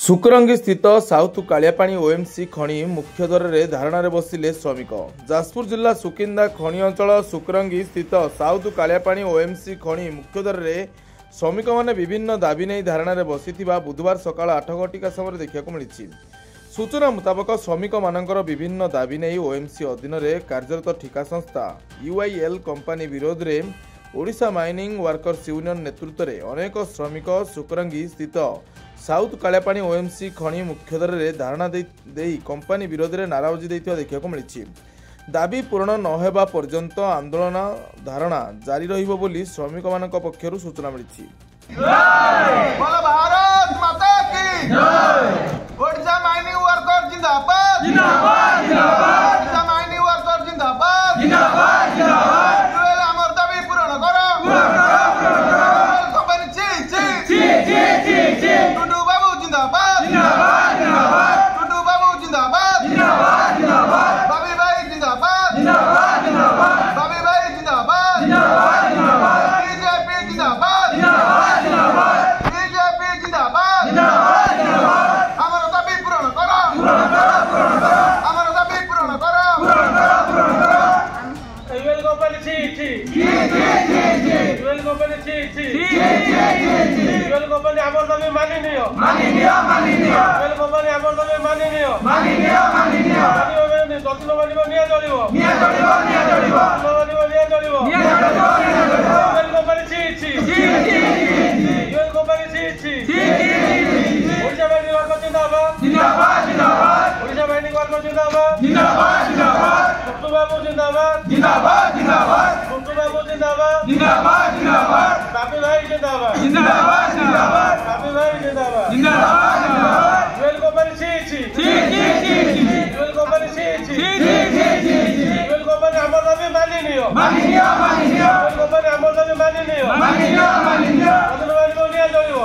सुकरंगी स्थित south कालियापाणी OMC खणी मुख्य दर में धारणा बसिले श्रमिक। जाजपुर जिला सुकिंदा खणी अंचल सुकरंगी स्थित साउथ कालियापाणी ओएमसी खणी मुख्य दर में श्रमिक मैंने विभिन्न दाबी नहीं धारणा बसी बुधवार सकाल 8 घटिका समय देखा मिली। सूचना मुताबक श्रमिक मानकर विभिन्न दाबी नहीं ओएमसी अधीन में कार्यरत ठिका संस्था यूआईएल कंपानी विरोध में ओडिशा माइनिंग वर्कर्स यूनियन नेतृत्व में अनेक श्रमिक सुकरंगी स्थित साउथ कालियापाणी ओएमसी खणी मुख्य दर में धारणा दे कंपानी विरोध में नाराबाजी देथिबा देखा मिली। दाबी पूरण न हेबा पर्यंत आंदोलन धारणा जारी रहिबो बोली श्रमिक मानक पक्षरु सूचना मिली। ओडिशा माइनिंग वर्कर्स जिंदाबाद जिंदाबाद जिंदाबाद। ओडिशा माइनिंग वर्कर्स जिंदाबाद जिंदाबाद जिंदाबाद। हमर दाबी पूरण करो कंपनी ची टुडू बाबू जिंदाबाद जिंदाबाद जिंदाबाद। टुडू बाबू जिंदाबाद जिंदाबाद जिंदाबाद। बाबी भाई जिंदाबाद जिंदाबाद जिंदाबाद। बाबी भाई जिंदाबाद जिंदाबाद जिंदाबाद। बीजेपी जिंदाबाद जिंदाबाद जिंदाबाद। बीजेपी जिंदाबाद जिंदाबाद जिंदाबाद। हमर दाबी पूरण करो हमर दाबी पूरण करो यूएल कंपनी ची यूएल कंपनी ची यूएल कंपनी हमर दाबी मानि नियो यूएल कंपनी हमर दाबी मानि नियो दक्षिण मानिबो निया जलिबो यूएल कंपनी ची यूएल कंपनी ची ओडिशा माइनिंग वर्कर्स जिंदाबाद जिंदाबाद जिंदाबाद। ओडिशा माइनिंग वर्कर्स जिंदाबाद जिंदाबाद जिंदाबाद। टुटू बाबू जिंदाबाद जिंदाबाद जिंदाबाद। टुटू बाबू जिंदाबाद जिंदाबाद जिंदाबाद। बाबी भाई जिंदाबाद जिंदाबाद जिंदाबाद। बाबी भाई जिंदाबाद जिंदाबाद जिंदाबाद। यूएल कंपनी ची यूएल कंपनी ची यूएल कंपनी हमर दाबी मानि नियो यूएल कंपनी हमर दाबी मानि नियो दक्षिण मानिबो निया जलिबो